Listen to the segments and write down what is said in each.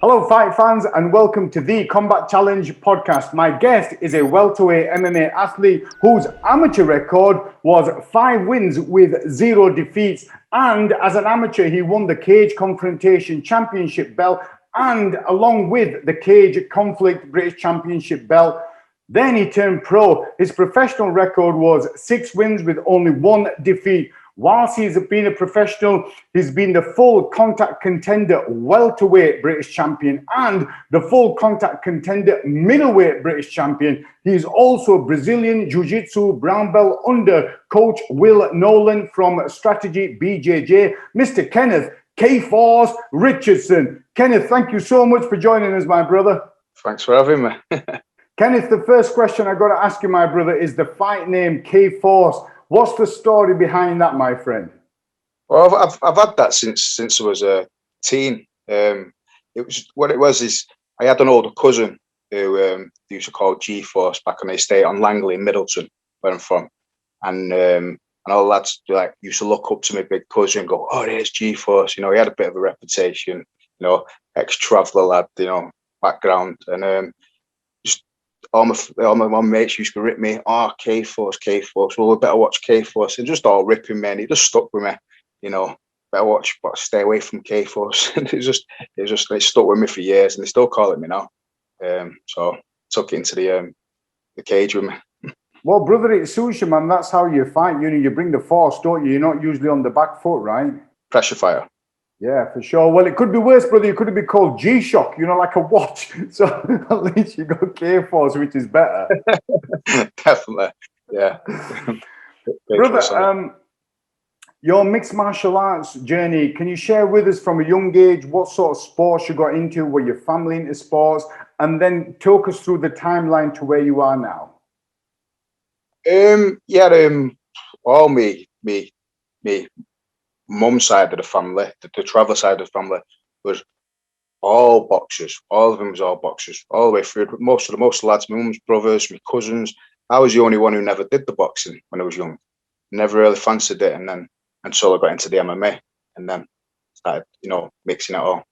Hello, fight fans, and welcome to the Combat Challenge podcast. My guest is a welterweight MMA athlete whose amateur record was 5 wins with 0 defeats. And as an amateur, he won the Cage Confrontation Championship belt and along with the Cage Conflict British Championship belt. Then he turned pro. His professional record was 6 wins with only 1 defeat. Whilst he's been a professional, he's been the full contact contender welterweight British champion and the full contact contender middleweight British champion. He's also Brazilian Jiu-Jitsu brown belt under coach Will Nolan from Strategy BJJ. Mr. Kenneth K-Force Richardson. Kenneth, thank you so much for joining us, my brother. Thanks for having me. Kenneth, the first question I got to ask you, my brother, is the fight name K-Force. What's the story behind that, my friend? Well, I've had that since I was a teen. It was I had an older cousin who used to call G-Force back on the estate on Langley in Middleton, where I'm from, and all the lads used to look up to my big cousin and go, "Oh, there's G-Force." You know, he had a bit of a reputation. You know, ex-traveller lad. You know, background and all my mates used to rip me. Oh, K-Force. Well, we better watch K-Force. And just all ripping me, and it just stuck with me. You know, better watch, but stay away from K-Force. And it stuck with me for years, and they still call it me now. So took it into the cage with me. Well, brother, it suits you, man. That's how you fight. You know, you bring the force, don't you? You're not usually on the back foot, right? Pressure fire. Yeah, for sure. Well, it could be worse, brother. You could be called G-Shock, you know, like a watch. So at least you got K-Force, which is better. Definitely, yeah. Brother, your mixed martial arts journey, can you share with us from a young age what sort of sports you got into? Were your family into sports? And then talk us through the timeline to where you are now. All me mum's side of the family, the traveller side of the family, was all boxers. All of them was all boxers, all the way through. Most of the lads, my mum's brothers, my cousins. I was the only one who never did the boxing when I was young. Never really fancied it, and then until I got into the MMA, and then started, mixing it all.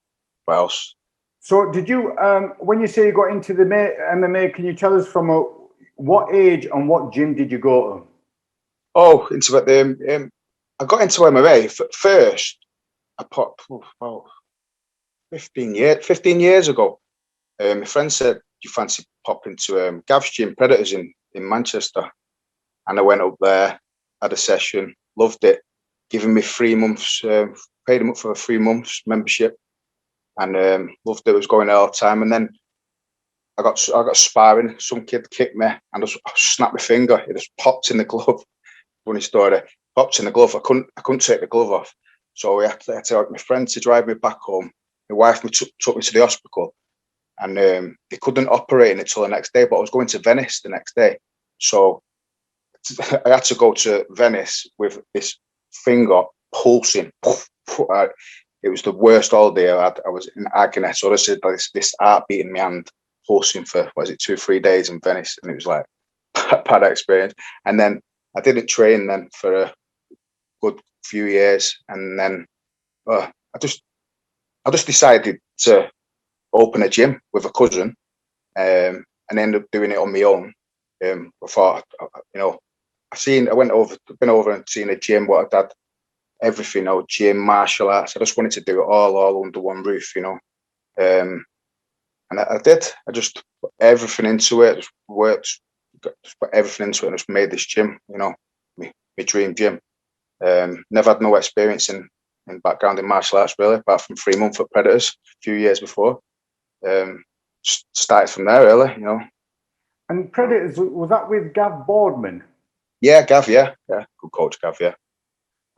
What else? So, did you, when you say you got into the MMA, can you tell us from what age and what gym did you go to? Oh, into it. I got into MMA first. I popped about 15 years ago. My friend said, "You fancy popping to Gav's Gym Predators in Manchester?" And I went up there, had a session, loved it. Giving me 3 months, paid him up for a 3 months membership, and loved it. I was going there all the time. And then I got sparring. Some kid kicked me, and I snapped my finger. It just popped in the glove. Funny story. Popped in the glove. I couldn't take the glove off, so I had to ask my friend to drive me back home. My wife took me to the hospital, and they couldn't operate it until the next day. But I was going to Venice the next day, so I had to go to Venice with this finger pulsing. It was the worst holiday I had. I was in agony. So I said this heartbeat in my hand, pulsing for 2-3 days in Venice, and it was like a bad experience. And then I didn't train then for a good few years, and then I just decided to open a gym with a cousin, and ended up doing it on my own. I thought, I've been over and seen a gym, what I'd had everything, gym, martial arts. I just wanted to do it all under one roof, and I did. I just put everything into it, just worked. Just put everything into it and just made this gym, my dream gym. Never had no experience in background in martial arts really, apart from 3 months at Predators a few years before. Started from there really, And Predators, was that with Gav Boardman? Yeah, Gav, yeah. Good coach, Gav, yeah.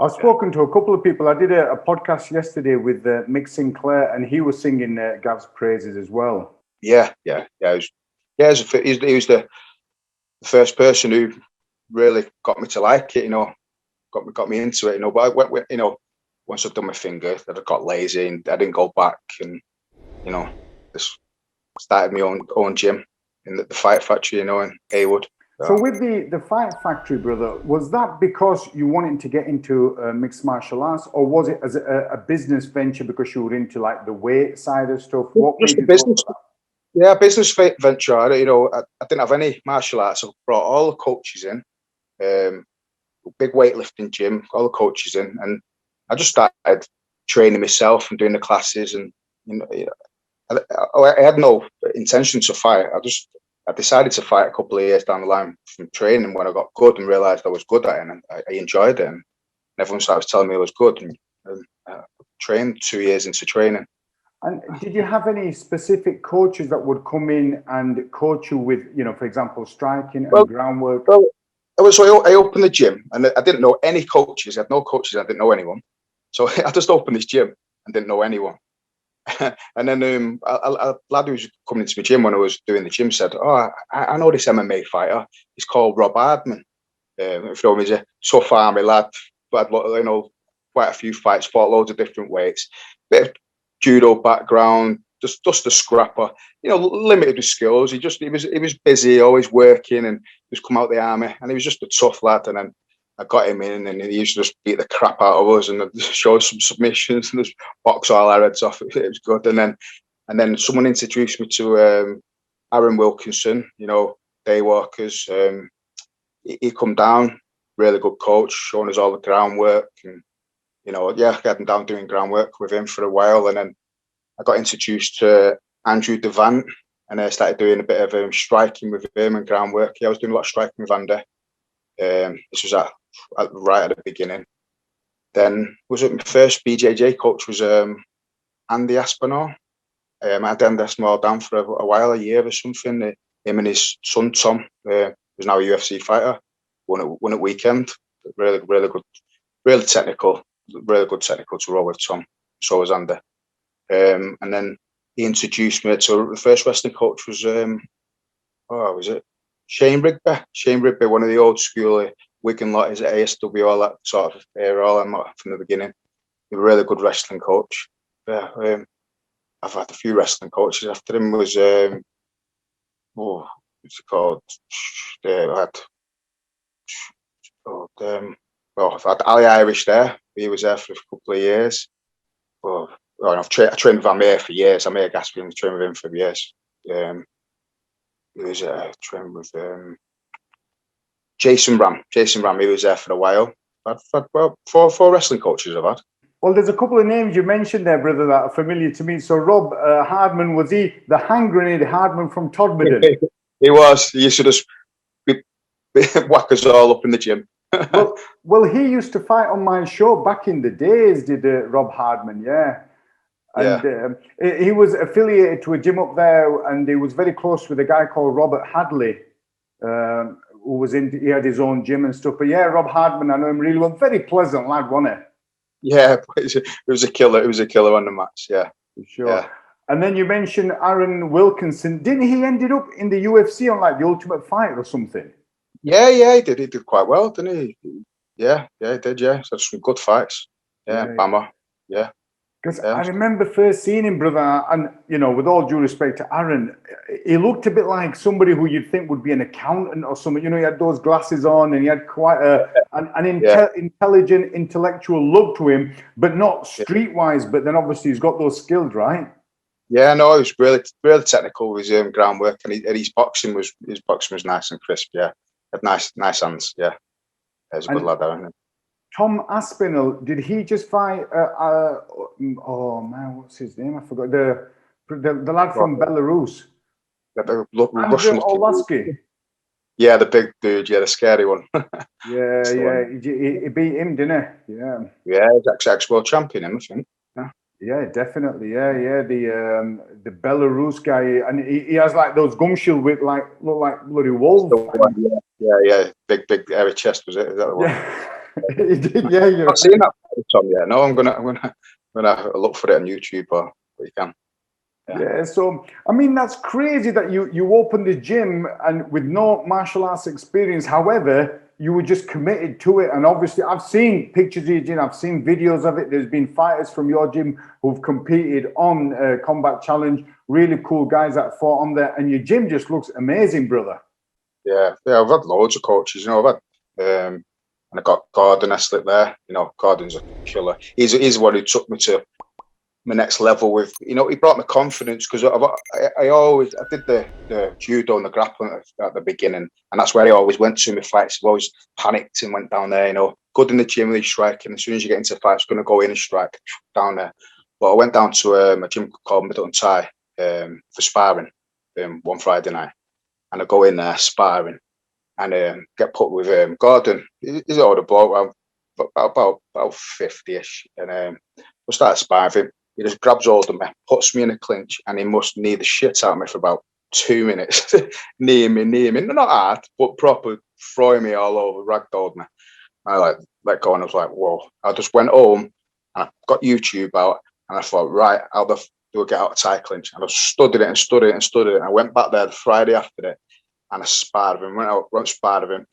I've spoken to a couple of people. I did a podcast yesterday with Mick Sinclair, and he was singing Gav's praises as well. Yeah. He was the first person who really got me to like it, got me into it, But I went, once I'd done my finger, I got lazy and I didn't go back, and just started my own gym in the Fight Factory, in Haywood. So with the Fight Factory, brother, was that because you wanted to get into mixed martial arts, or was it as a business venture because you were into like the weight side of stuff? What Just made a you go business. for that? Yeah, business venture. I didn't have any martial arts. I brought all the coaches in, big weightlifting gym, all the coaches in, and I just started training myself and doing the classes. And I had no intention to fight. I decided to fight a couple of years down the line from training when I got good and realised I was good at it, and I enjoyed it. And everyone started telling me I was good, and I trained 2 years into training. And did you have any specific coaches that would come in and coach you with, for example, striking and groundwork? Well, I opened the gym, and I didn't know any coaches. I had no coaches. I didn't know anyone. So I just opened this gym and didn't know anyone. And then a lad who was coming into my gym when I was doing the gym said, "Oh, I know this MMA fighter. He's called Rob Hardman. He's a tough army lad. Had quite a few fights, fought loads of different weights, bit of judo background, just a scrapper. Limited with skills. He was busy, always working, and just come out the army. And he was just a tough lad. And then I got him in, and he used to just beat the crap out of us and show us some submissions and just box all our heads off. It was good. And then someone introduced me to Aaron Wilkinson. Daywalkers. He come down, really good coach, showing us all the groundwork, and I had him down doing groundwork with him for a while, and then I got introduced to Andrew Devant, and I started doing a bit of striking with him and groundwork. I was doing a lot of striking with Andy. This was right at the beginning. Then my first BJJ coach was Andy Aspinall. I had Andy Aspinall down for a while, a year or something. Him and his son Tom, who's now a UFC fighter, won at weekend. Really, really good, really technical, really good technical to roll with Tom. So was Andy. And then he introduced me to the first wrestling coach was was it Shane Rigby? Shane Rigby, one of the old school Wigan lotters at ASW, all that sort of era, all that from the beginning. He was a really good wrestling coach. Yeah, I've had a few wrestling coaches. After him was what's it called? I've had Ali Irish there. He was there for a couple of years. I trained with Amir for years. Amir Gaspian, trained with him for years. He was trained with Jason Ram. Jason Ram, he was there for a while. I've had four wrestling coaches I've had. Well, there's a couple of names you mentioned there, brother, that are familiar to me. So Rob Hardman, was he the hand grenade Hardman from Todmorden? He was. He used to just whack us all up in the gym. well, he used to fight on my show back in the days, did Rob Hardman, yeah. And he was affiliated to a gym up there, and he was very close with a guy called Robert Hadley, who he had his own gym and stuff. But yeah, Rob Hardman, I know him really well. Very pleasant lad, wasn't he? Yeah, it was a killer. It was a killer on the match, yeah. For sure. Yeah. And then you mentioned Aaron Wilkinson. Didn't he ended up in the UFC on like the Ultimate Fighter or something? Yeah, he did. He did quite well, didn't he? Yeah, he did, yeah. So some good fights. Yeah, Bama. Yeah. Because I remember first seeing him, brother, and with all due respect to Aaron, he looked a bit like somebody who you'd think would be an accountant or something. He had those glasses on, and he had quite an intelligent, intellectual look to him, but not streetwise. But then obviously he's got those skills, right? Yeah, no, he was really, really technical with his groundwork, and his boxing was nice and crisp. Yeah, had nice hands. Yeah, he's a good lad, Aaron. Tom Aspinall, did he just fight? Oh man, what's his name? I forgot. The lad from Belarus. Russian Orlovsky. Yeah, the big dude. Yeah, the scary one. yeah. He beat him, didn't he? Yeah. Yeah, he's ex-world champion, I think. Yeah, definitely. Yeah. The Belarus guy, and he has like those gum shield with look like bloody wolves. Yeah. Big hairy chest, was it? Is that the one? Yeah. He did, yeah. I've not seen that, Tom. Yeah, no, I'm gonna look for it on YouTube, or you can. Yeah. So I mean, that's crazy that you opened the gym and with no martial arts experience. However, you were just committed to it, and obviously, I've seen pictures of your gym. I've seen videos of it. There's been fighters from your gym who've competed on Combat Challenge. Really cool guys that fought on there, and your gym just looks amazing, brother. Yeah, I've had loads of coaches. You know, I've had and I got Gordon Eslick there. You know, Gordon's a killer. He's the one who took me to my next level with, you know, he brought me confidence because I did the judo and the grappling at the beginning, and that's where I always went to my fights. I've always panicked and went down there, you know, good in the gym with striking. As soon as you get into fights, going to go in and strike down there. But I went down to a gym called Middleton Thai for sparring one Friday night, and I go in there sparring and get put with Gordon. He's an older bloke, about 50-ish, and we started sparring with him. He just grabs hold of me, puts me in a clinch, and he must knee the shit out of me for about 2 minutes. knee me. Not hard, but proper throwing me all over, ragdolled me. I let go, and I was like, whoa. I just went home and I got YouTube out, and I thought, right, how the do I get out of Thai clinch? And I studied it. And I went back there the Friday after it, and I sparred with him, went sparred with him.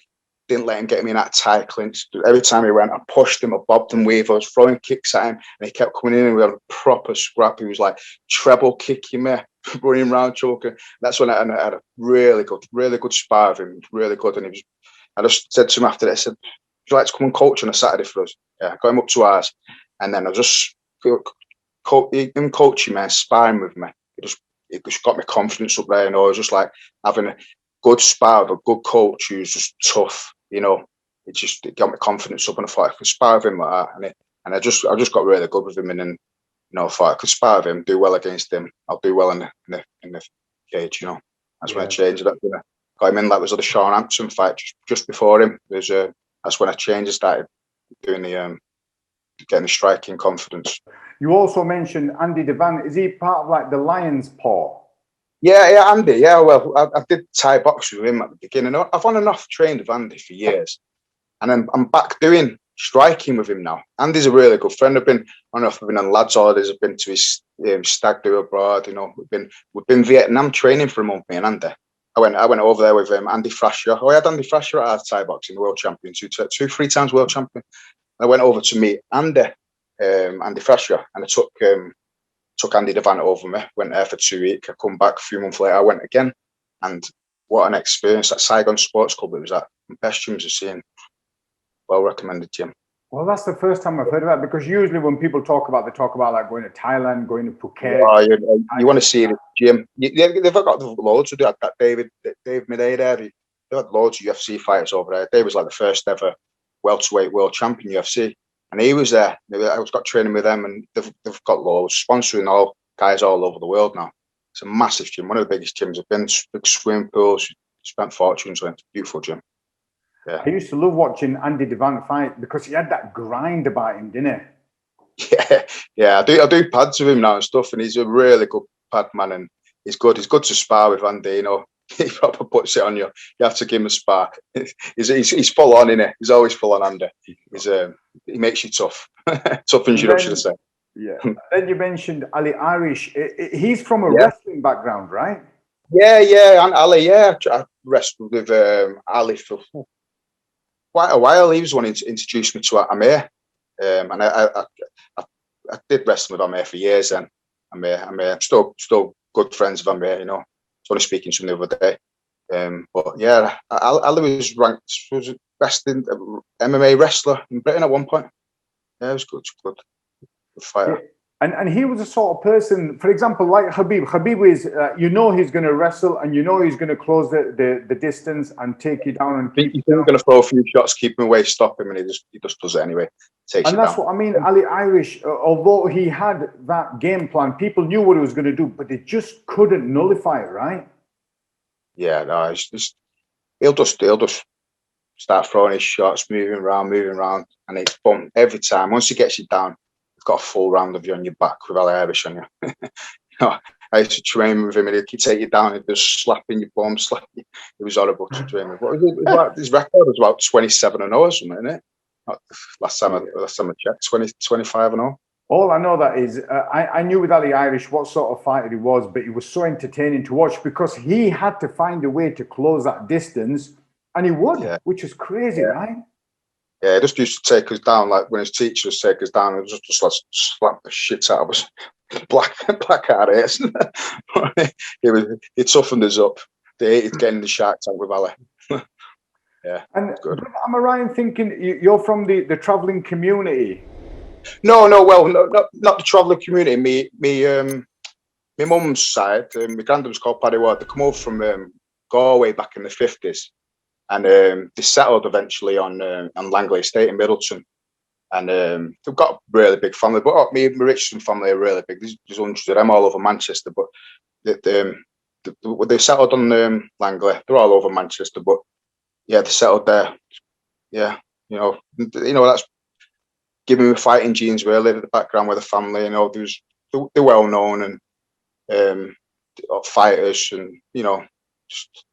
Didn't let him get me in that tight clinch. Every time he went, I pushed him, I bobbed and weaved. I was throwing kicks at him, and he kept coming in, and we had a proper scrap. He was like treble kicking me, running around choking. That's when I had a really good spar with him. Really good. And I just said to him after that, I said, would you like to come and coach on a Saturday for us? Yeah, I got him up to ours. And then I just him coaching me, sparring with me. It just got me confidence up there. You know, it was just like having a good spar with a good coach who's just tough, you know. It got me confidence up, and I thought I could spar with him like that, and I just got really good with him, and then, you know, I thought I could spar with him, do well against him, I'll do well in the cage, you know. That's when I changed it. Got him in like was the Sean Hampton fight just before him. That's when I changed and started doing getting the striking confidence. You also mentioned Andy Devan. Is he part of like the Lion's Paw? Yeah, Andy. Yeah, well, I did Thai boxing with him at the beginning. I've on and off trained with Andy for years, and I'm back doing striking with him now. Andy's a really good friend. I've been on lads' holidays. I've been to his stag do abroad. You know, we've been Vietnam training for a month. Me and Andy. I went over there with Andy Thrasher. I had Andy Thrasher at our Thai boxing, the world champion, 3 times world champion. I went over to meet Andy Thrasher, and I took Andy Devan over me, went there for 2 weeks. I come back a few months later, I went again. And what an experience. That Saigon Sports Club, it was that best gyms I've seen. Well recommended gym. Well, that's the first time I've heard of that, because usually when people talk about, they talk about like going to Thailand, going to Phuket. Oh, you want to see the gym. They've got loads of that. Dave Midday there. They've had loads of UFC fighters over there. Dave was like the first ever welterweight world champion UFC. And he was there. I was got training with them, and they've got loads, sponsoring all guys all over the world now. It's a massive gym, one of the biggest gyms I've been. Big swimming pools, spent fortunes on it. It's a beautiful gym. Yeah. I used to love watching Andy Devan fight because he had that grind about him, didn't he? Yeah. I do pads with him now and stuff, and he's a really good pad man, and he's good. He's good to spar with, Andy. You know, he probably puts it on you. You have to give him a spark. He's full on, innit? He's always full on, Andy. He makes you tough. Toughens you up, should I say? Yeah. Then you mentioned Ali Irish. He's from a wrestling background, right? Yeah, and Ali. Yeah, I wrestled with Ali for quite a while. He was the one who introduced me to Amir, and I did wrestle with Amir for years. Then Amir, still good friends with Amir. You know, I was only speaking to him the other day. But yeah, Ali was ranked, was best in MMA wrestler in Britain at one point. Yeah, it was good fighter. And he was a sort of person, for example, like Khabib. Khabib is, you know, he's going to wrestle, and you know he's going to close the distance and take you down. And he's going to throw a few shots, keep him away, stop him, and he just does it anyway. And that's what I mean. Ali Irish, although he had that game plan, people knew what he was going to do, but they just couldn't nullify it, right? Yeah, no, he'll just start throwing his shots, moving around, and it's boom every time. Once he gets you down, you've got a full round of you on your back with Ali Irish on you. You know, I used to train with him, and he'd take you down, he'd just slap in your bum, slap you. It was horrible to train with. What was it? His record was about 27-0 or something, isn't it? Last time I checked, 25-0. All I know that is, I knew with Ali Irish what sort of fighter he was, but he was so entertaining to watch because he had to find a way to close that distance, and he would, which is crazy, right? Yeah, he just used to take us down, like when his teachers take us down, and just like slap the shit out of us. Black out of it. He toughened us up. They hated getting the shark tank with Ali. Yeah. And Good. am I right in thinking you're from the travelling community? No, well, not the travelling community. My mum's side, my granddad was called Paddy Ward. They come over from Galway back in the 50s, and they settled eventually on Langley Estate in Middleton. And they've got a really big family. But me and my Richardson family are really big. There's hundreds of them all over Manchester. But they settled on Langley. They're all over Manchester. But yeah, they settled there. Yeah, that's giving me fighting genes really at the background with the family. They're well known and fighters, and just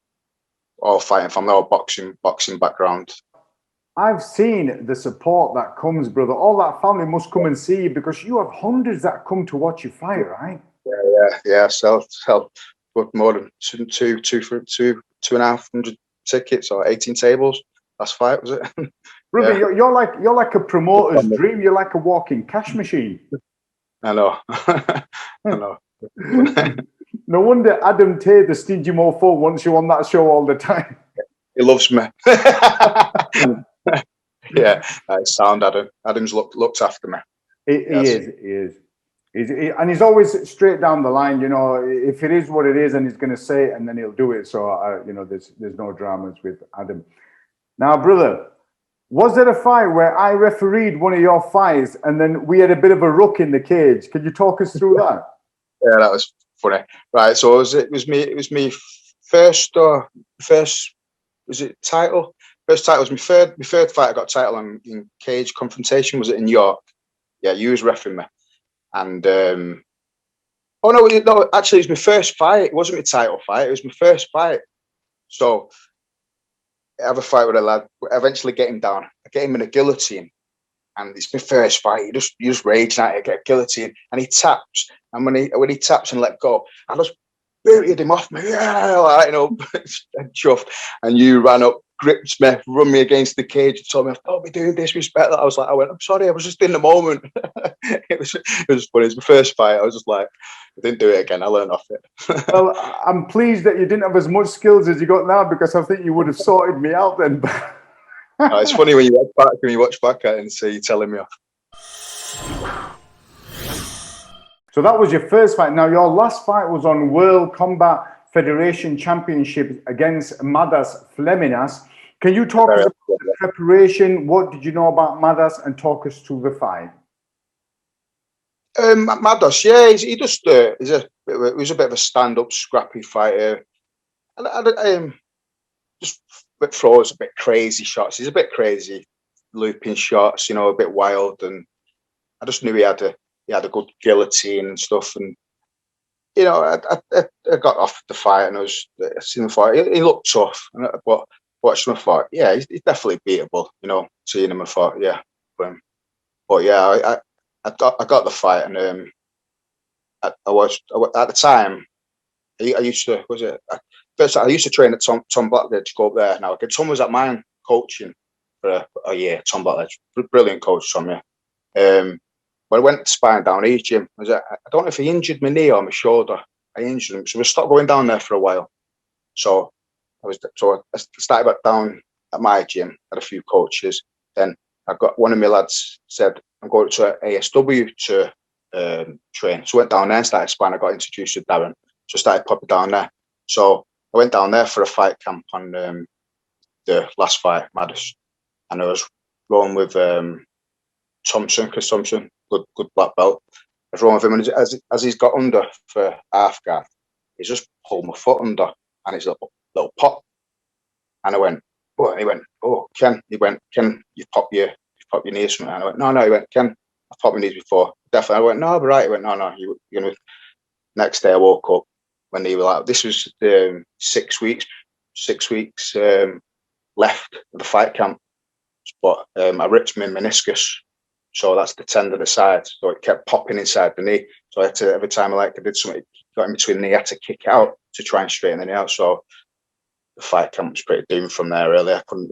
all fighting family, all boxing background. I've seen the support that comes, brother. All that family must come and see you because you have hundreds that come to watch you fight, right? Yeah. Sell more than two and a half hundred tickets or 18 tables. Last fight, was it? Brother, you're like a promoter's dream. You're like a walking cash machine. I know. I know. No wonder Adam Tay, the stingy mofo, wants you on that show all the time. He loves me. Yeah, sound Adam. Adam's looked after me. He is. And he's always straight down the line. If it is what it is, and he's going to say it, and then he'll do it. So there's no dramas with Adam. Now, brother, was there a fight where I refereed one of your fights, and then we had a bit of a ruck in the cage? Can you talk us through that? Yeah, that was funny. Right, so it was me first was it title? First title was my third fight. I got a title in cage confrontation. Was it in York? Yeah, you was refereeing me. And no, actually it was my first fight. It wasn't my title fight, it was my first fight. So I have a fight with a lad, eventually get him down. I get him in a guillotine. And it's my first fight. You just rage at it, get a guillotine, and he taps. And when he taps and let go, I just booted him off me. Yeah, chuffed. And you ran up, gripped me, run me against the cage, and told me, "Don't be doing disrespect." I went, "I'm sorry, I was just in the moment." it was funny. It was my first fight. I was just like, I didn't do it again. I learned off it. Well, I'm pleased that you didn't have as much skills as you got now, because I think you would have sorted me out then. It's funny when you watch back at it and see you telling me off. So that was your first fight. Now, your last fight was on World Combat Federation Championship against Madas Fleminas. Can you talk us about the preparation? What did you know about Madas, and talk us through the fight? Madas, yeah, he was a bit of a stand-up, scrappy fighter. Just throws a bit crazy shots. He's a bit crazy, looping shots, a bit wild, and I just knew he had a good guillotine and stuff. And I got off the fight, and I seen the fight. He looked tough, but watching him, I thought, yeah, he's definitely beatable. Seeing him, I thought, yeah. But yeah, I got the fight, and I at the time. I used to I used to train at Tom Blackledge, go up there. Now, Tom was at mine coaching for a year. Tom Blackledge, brilliant coach, Tom. Yeah. When I went to spine down his gym, I don't know if he injured my knee or my shoulder. I injured him, so we stopped going down there for a while. So I started back down at my gym. Had a few coaches. Then I got one of my lads said, "I'm going to ASW to train." So I went down there and started spine. I got introduced to Darren, so I started popping down there. So I went down there for a fight camp on the last fight, Madas, and I was rolling with Chris Thompson, good black belt. I was rolling with him, and as he's got under for half guard, he's just pulled my foot under, and it's a little pop. And I went, oh, and he went, oh, Ken. He went, Ken, you pop your knees from it. And I went, no. He went, Ken, I've popped my knees before. Definitely. I went, no, but right. He went, no. You're gonna. Next day I woke up when they were like, this was 6 weeks left of the fight camp. But I ripped my meniscus. So that's the tendon at the side. So it kept popping inside the knee. So I had to, every time I did something, got in between the knee, I had to kick it out to try and straighten the knee out. So the fight camp was pretty doomed from there, really. I couldn't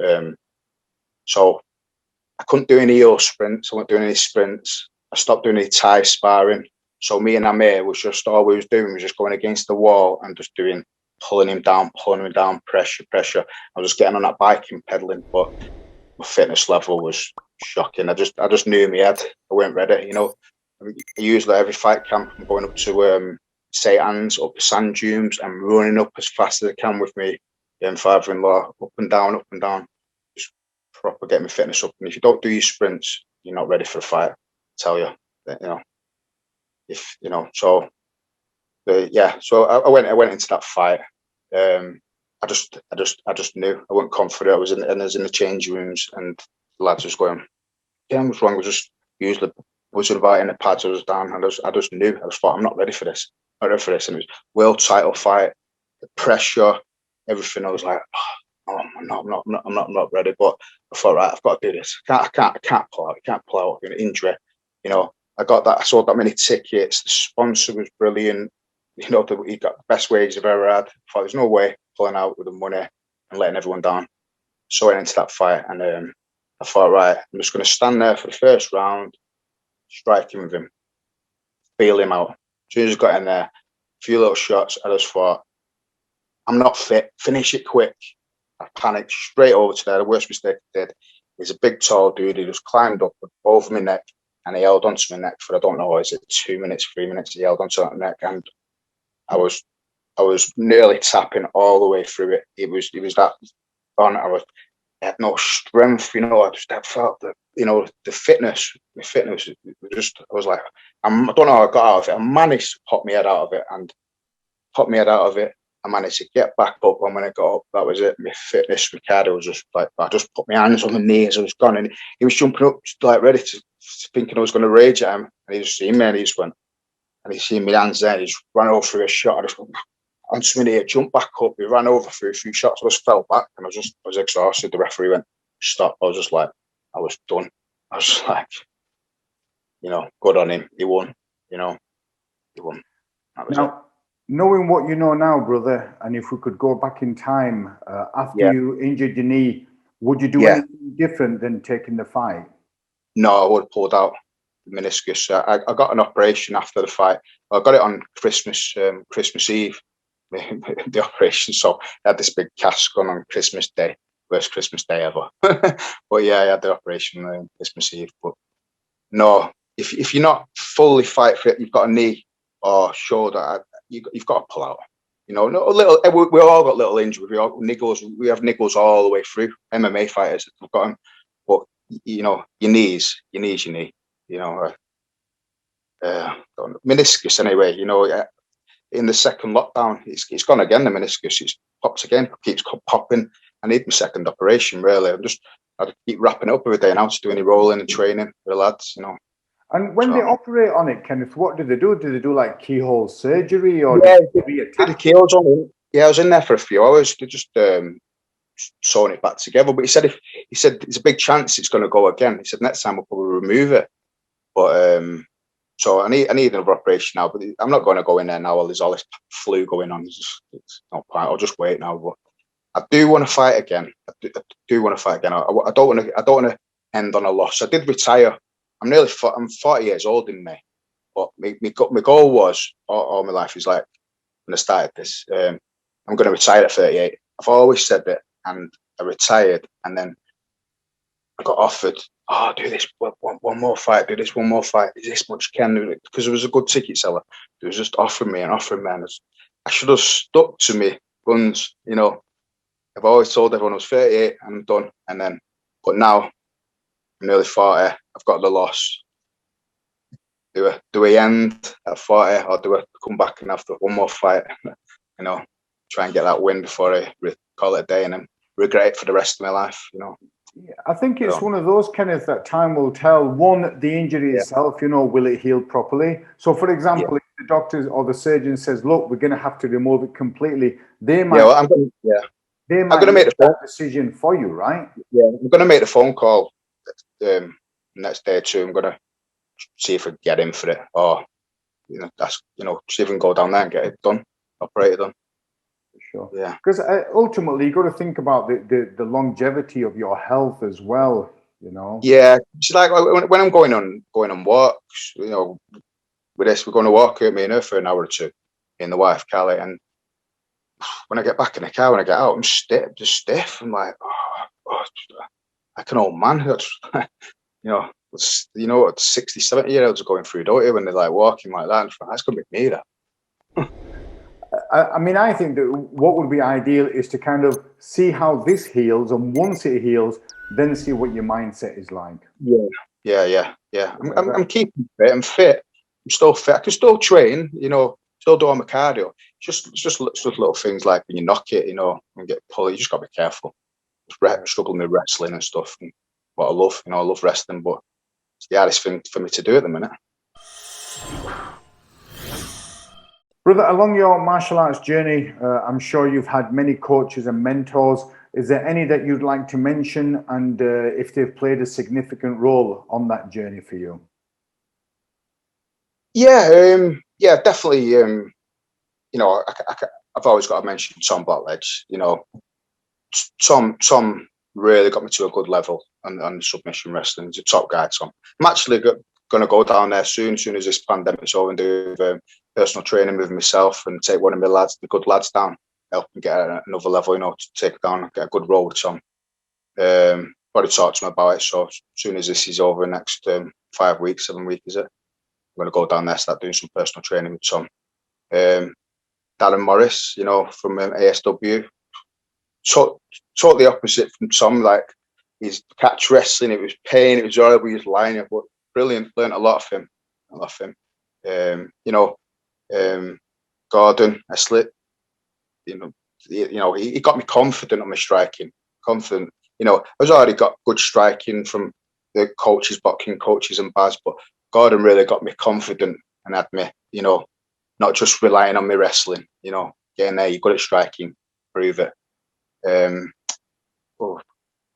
do any heel sprints. I wasn't doing any sprints. I stopped doing any Thai sparring. So me and Amir was just, all we was doing was just going against the wall and just doing pulling him down, pressure. I was just getting on that bike and pedaling, but my fitness level was shocking. I just knew in my head I weren't ready. You know, I usually every fight camp I'm going up to St. Anne's, up the sand dunes. I'm running up as fast as I can with me father-in-law, up and down, just proper get my fitness up. And if you don't do your sprints, you're not ready for a fight. I tell you, you know, if you know. So so I went into that fight. I just knew I wasn't confident. I was in the change rooms, and the lads was going, "Yeah, what's wrong?" I was just usually was about in the pads. I was down, and I just knew. I just thought, I'm not ready for this. Not ready for this. And it was world title fight, the pressure, everything. I was like, oh, I'm not ready. But I thought, right, I've got to do this. I can't pull out. You know, injury. You know, I sold that many tickets. The sponsor was brilliant. You know, he got the best wages I've ever had. I thought there's no way pulling out with the money and letting everyone down. So I went into that fight, and I thought, right, I'm just going to stand there for the first round, striking with him, feel him out. As soon as I got in there, a few little shots, I just thought, I'm not fit, finish it quick. I panicked straight over to there. The worst mistake I did is a big, tall dude. He just climbed up over my neck, and he held onto my neck for, I don't know, is it 2 minutes, 3 minutes? He held onto that neck, and I was nearly tapping all the way through it. It was that on. I had no strength, you know. I felt that, you know, the fitness. My fitness was just. I was like, I don't know how I got out of it. I managed to pop my head out of it, I managed to get back up, and when I got up, that was it. My fitness, my cardio was just like, I just put my hands on my knees. I was gone, and he was jumping up, like ready to, thinking I was going to rage at him, and he just seen me, and he just went. And he seen my hands there, he just ran over through a shot. I just went onto my knee, jumped back up, he ran over through a few shots, I just fell back, and I was exhausted. The referee went, stop. I was just like, I was done. I was just like, you know, good on him. He won, you know, he won. That was Now, it. knowing what you know now, brother, and if we could go back in time after you injured your knee, would you do anything different than taking the fight? No, I would have pulled out the meniscus. I got an operation after the fight. I got it on Christmas Eve, the operation. So I had this big cast on Christmas Day, worst Christmas day ever. But yeah, I had the operation on Christmas Eve. But no, if you're not fully fight fit, you've got a knee or shoulder, you've got to pull out. You know, a little. We all got little injuries. We have niggles all the way through. MMA fighters have got them, but you know, your knee. You know, meniscus anyway. You know, in the second lockdown, it's gone again. The meniscus, it's popped again, keeps popping. I need my second operation. Really, I keep wrapping it up every day now to do any rolling and training for the lads. You know. And when they operate on it, Kenneth, what do they do? Do they do like keyhole surgery or yeah, do they reattach it? Keels on it? Yeah, I was in there for a few hours. They just sewing it back together. But he said there's a big chance it's going to go again. He said next time we'll probably remove it. But so I need another operation now. But I'm not going to go in there now while there's all this flu going on. It's not point. I'll just wait now. But I do want to fight again. I do want to fight again. I don't want to end on a loss. I did retire. I'm 40 years old in May. But my goal was all my life is like when I started this. I'm going to retire at 38. I've always said that, and I retired, and then I got offered, do this one more fight, do this one more fight. Is this much can do it? Because it was a good ticket seller. It was just offering me. And I should have stuck to me guns. You know, I've always told everyone I was 38 and I'm done. But now I'm nearly 40. I've got the loss. Do I end at 40 or do I come back and have one more fight? You know, try and get that win before I call it a day and then regret it for the rest of my life. You know. Yeah, I think it's one of those, Kenneth, that time will tell. One, the injury itself, you know, will it heal properly? So, for example, if the doctor or the surgeon says, "Look, we're going to have to remove it completely," they might. I'm going to make that decision for you, right? Yeah, I'm going to make the phone call next day or two. I'm going to see if I can get in for it, or see if I can go down there and get it done, operated on. Sure. Yeah. Because ultimately, you got to think about the longevity of your health as well. You know. Yeah, it's like when I'm going on walks. You know, with this, we're going to walk me and her for an hour or two, me and the wife Callie, and when I get back in the car, when I get out, I'm just stiff. I'm like, like an old man. What 60, 70-year-olds are going through, don't you, when they're like walking like that? That's going to be me, that. I mean, I think that what would be ideal is to kind of see how this heals, and once it heals, then see what your mindset is like. Yeah. I'm keeping fit. I'm fit. I'm still fit. I can still train, still do all my cardio. It's just little things like when you knock it, and get pulled. You just got to be careful. Struggling with wrestling and stuff. And what I love, I love wrestling, but it's the hardest thing for me to do at the minute. Brother, along your martial arts journey, I'm sure you've had many coaches and mentors. Is there any that you'd like to mention, and if they've played a significant role on that journey for you? Yeah, definitely. I've always got to mention Tom Blackledge. Tom really got me to a good level on submission wrestling. He's a top guy, Tom. I'm actually going to go down there soon as this pandemic's over, and do personal training with myself and take one of my lads, the good lads, down, help him get another level, to take down, get a good role with Tom. Already talked to him about it, so as soon as this is over, next 5 weeks, 7 weeks, is it? I'm going to go down there, start doing some personal training with Tom. Darren Morris, from ASW, totally opposite from Tom. Like, his catch wrestling, it was pain, it was horrible, he was lying, but brilliant. Learned a lot of him. Gordon Eslett, he got me confident on my striking. Confident, I was already got good striking from the coaches, boxing coaches and Baz, but Gordon really got me confident and had me, not just relying on my wrestling, getting there, you're good at striking, prove it.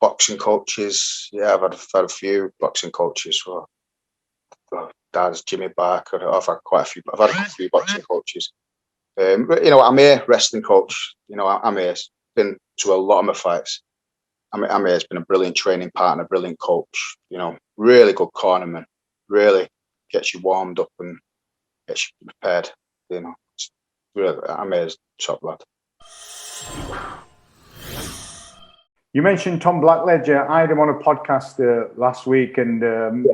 Boxing coaches, yeah, I've had a few boxing coaches. Dad's Jimmy Barker. I've had quite a few. I've had a few boxing coaches. Amir, wrestling coach. Amir's been to a lot of my fights. Amir's been a brilliant training partner, brilliant coach. Really good cornerman. Really gets you warmed up and gets you prepared. Really, Amir's top lad. You mentioned Tom Blackledge. I had him on a podcast last week, and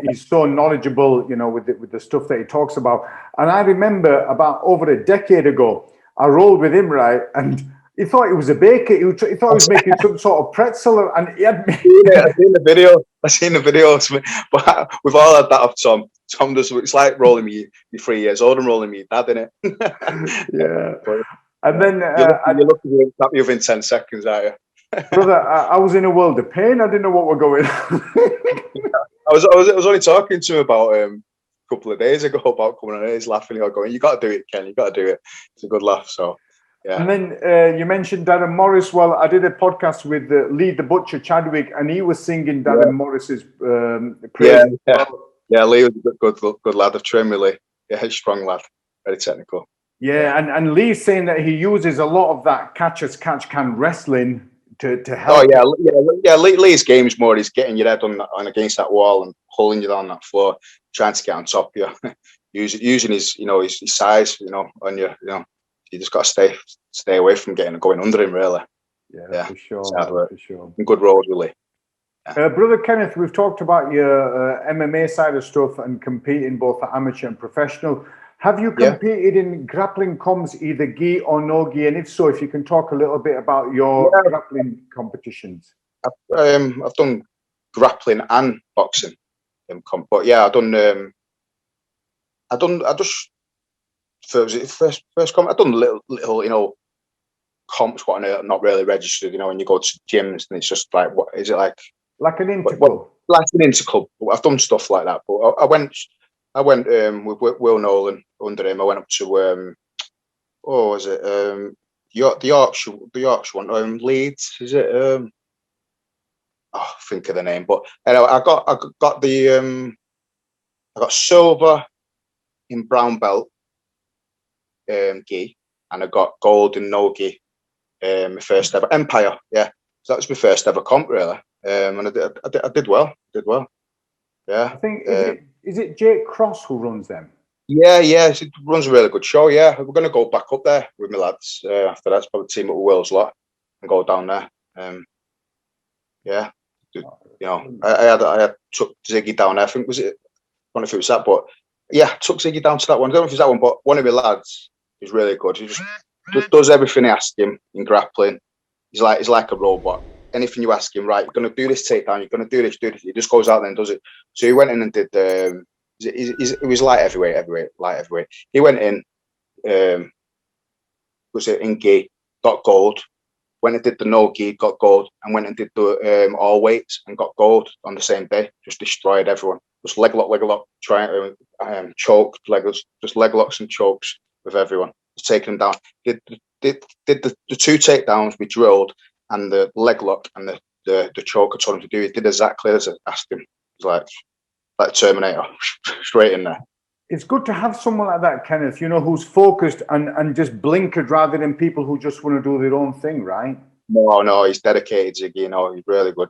he's so knowledgeable, with the stuff that he talks about. And I remember about over a decade ago, I rolled with him, right? And he thought he was a baker. He thought he was making some sort of pretzel, and he had me. I've seen the videos, but we've all had that of Tom. Tom does. It's like rolling me. You're 3 years old and rolling me dad, innit? Yeah. And then you're lucky to tap you within 10 seconds, aren't you? Brother, I was in a world of pain. I didn't know what were going on. I was only talking to him about a couple of days ago about coming on. He's laughing. He's going, "You got to do it, Ken. You got to do it." It's a good laugh. So, yeah. And then you mentioned Darren Morris. Well, I did a podcast with Lee the Butcher Chadwick, and he was singing Darren Morris's praise. Yeah. Lee was a good lad. I've trained with Lee. Yeah, he's a strong lad. Very technical. Yeah, and Lee's saying that he uses a lot of that catch-as-catch-can wrestling to help. Oh yeah. Lee's game is more he's getting your head on against that wall and pulling you down that floor, trying to get on top of you, using his his size on you. You just got to stay away from going under him, really. Yeah, for sure. Good roles, really. Yeah. Brother Kenneth, we've talked about your MMA side of stuff and competing both for amateur and professional. Have you competed in grappling comps, either gi or no gi? And if so, if you can talk a little bit about your grappling competitions. I've done grappling and boxing, but yeah, I just first comp. I've done little comps, what are not really registered. When you go to gyms and it's just like, what is it like? Like an interclub. Like an interclub. I've done stuff like that, but I went with Will Nolan under him. I went up to the Yorkshire one, Leeds, is it? Think of the name, but anyway, I got silver in brown belt gi, and I got gold in no gi. My first ever Empire, so that was my first ever comp, really, and I did well. Yeah, I think is it Jake Cross who runs them? Yeah, it runs a really good show. Yeah, we're going to go back up there with my lads after that. Probably team up with Will's lot and go down there. Yeah, I had took Ziggy down there. I think was it. I don't know if it was that, but yeah, took Ziggy down to that one. I don't know if it was that one, but one of my lads is really good. He just does everything I ask him in grappling. He's like a robot. Anything you ask him, right? You're going to do this takedown. You're going to do this. He just goes out there and does it. So he went in and did. It was light heavyweight. He went in. Was it in gi? Got gold. Went and did the no gi, got gold, and went and did the all weights and got gold on the same day. Just destroyed everyone. Just leg lock, trying to choke, just leg locks and chokes with everyone. Just taking them down. Did the two takedowns we drilled and the leg lock and the choke I told him to do. He did exactly as I asked him. It was like Terminator, straight in there. It's good to have someone like that, Kenneth, who's focused and just blinkered rather than people who just want to do their own thing, right? No, he's dedicated, Ziggy, he's really good,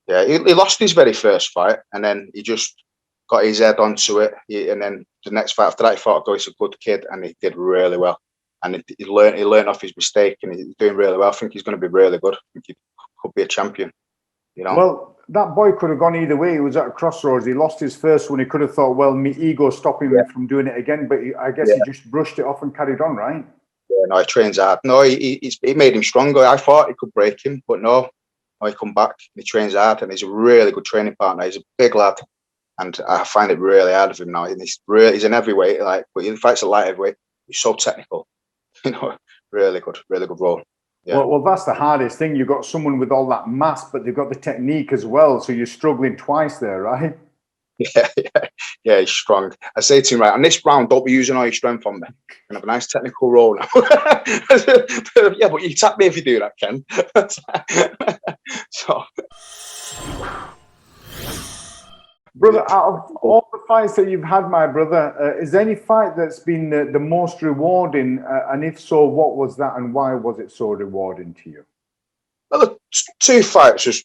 Yeah, he lost his very first fight and then he just got his head onto it. And then the next fight after that, he thought, he's a good kid and he did really well. And he learned off his mistake and he's doing really well. I think he's going to be really good. I think he could be a champion, Well, that boy could have gone either way. He was at a crossroads. He lost his first one. He could have thought, well, my ego stopping me from doing it again. But I guess he just brushed it off and carried on, right? Yeah, no, he trains hard. No, he made him stronger. I thought he could break him, but no, he come back. He trains hard, and he's a really good training partner. He's a big lad, and I find it really hard of him now. He's in heavyweight, but he fights a light heavyweight. He's so technical, really good role. Yeah. Well, that's the hardest thing. You've got someone with all that mass, but they've got the technique as well. So you're struggling twice there, right? Yeah, he's strong. I say to him, right, on this round, don't be using all your strength on me. And have a nice technical roll now. Yeah, but you tap me if you do that, Ken. So, brother, out of all the fights that you've had, my brother, is there any fight that's been the most rewarding? And if so, what was that, and why was it so rewarding to you? well, the two fights was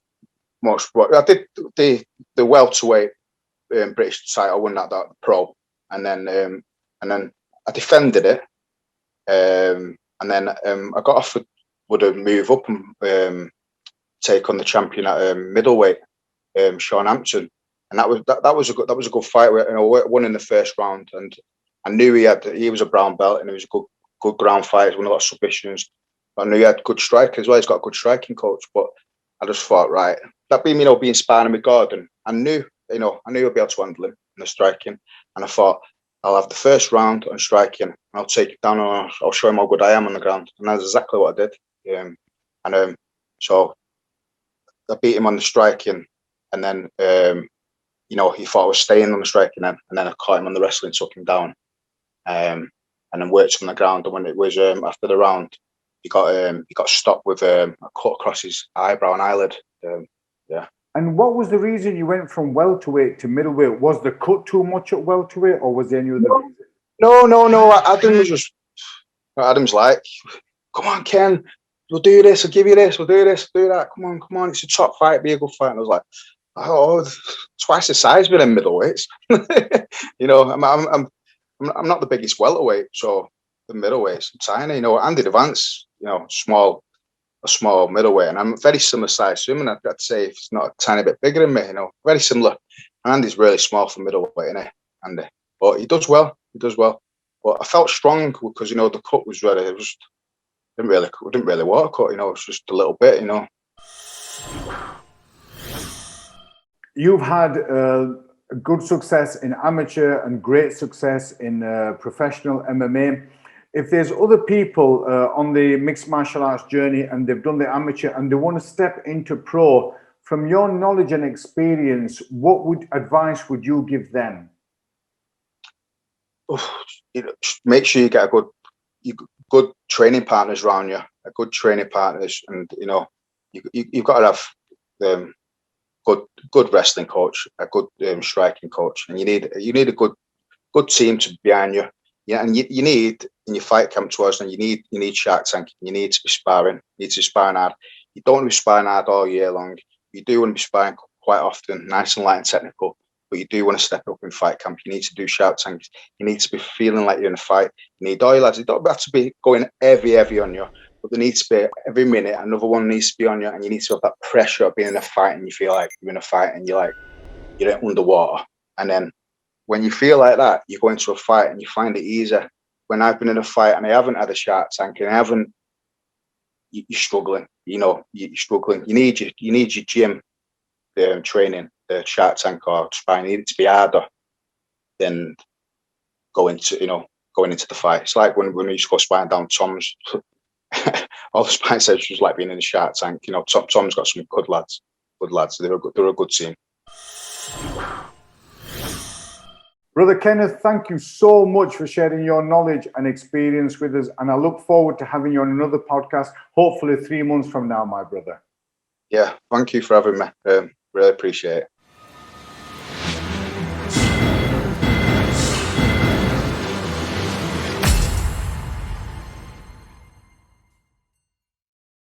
much. I did the welterweight British title, I won that pro, and then I defended it, and then I got offered would have move up and take on the champion at middleweight, Sean Hampton, and that was a good fight. Won in the first round, and I knew he was a brown belt and he was a good ground fighter, won a lot of submissions. I knew he had good strike as well. He's got a good striking coach, but I just thought, right, that being being sparring with Gordon, I knew I'd be able to handle him in the striking, and I thought I'll have the first round on striking, and I'll take it down, and I'll show him how good I am on the ground, and that's exactly what I did. So I beat him on the striking, and then he thought I was staying on the striking, and then I caught him on the wrestling, took him down, and then worked him on the ground. And when it was after the round, he got stopped with a cut across his eyebrow and eyelid. Yeah. And what was the reason you went from welterweight to middleweight? Was the cut too much at welterweight, or was there any other reason? No. Adam's like, come on, Ken, we'll do this. I'll give you this. We'll do this. Do that. Come on. It's a top fight. Be a good fight. And I was like, oh, twice the size with them middleweights. I'm not the biggest welterweight, so the middleweights, I'm tiny. Andy Devance, a small middleweight, and I'm very similar size to him, and I'd say if it's not a tiny bit bigger than me, very similar. And Andy's really small for middleweight, isn't he, Andy? But he does well. But I felt strong because the cut was ready. It was didn't really want a cut. It was just a little bit. You've had good success in amateur and great success in professional MMA. If there's other people on the mixed martial arts journey and they've done the amateur and they want to step into pro, from your knowledge and experience, what advice would you give them? Make sure you get a good training partners around you, and you've got to have good wrestling coach, a good striking coach, and you need a good team to be behind you. Yeah, and you need in your fight camp to us, and you need Shark Tank. You need to be sparring. You need to be sparring hard. You don't want to be sparring hard all year long. You do want to be sparring quite often, nice and light and technical. but you do want to step up in fight camp. You need to do Shark Tank. You need to be feeling like you're in a fight. You need all your lads. You don't have to be going heavy on you, but there needs to be every minute another one needs to be on you, and you need to have that pressure of being in a fight, and you feel like you're in a fight, and you're underwater. And then when you feel like that, you go into a fight and you find it easier. When I've been in a fight and I haven't had a Shark Tank and you're struggling. You're struggling. You need your gym training, the Shark Tank or sparring. You need it to be harder than going into the fight. It's like when we used to go sparring down Tom's. All the sparring sessions was like being in the Shark Tank. Tom's got some good lads. They're a good team. Brother Kenneth, thank you so much for sharing your knowledge and experience with us. And I look forward to having you on another podcast, hopefully 3 months from now, my brother. Yeah, thank you for having me. Really appreciate it.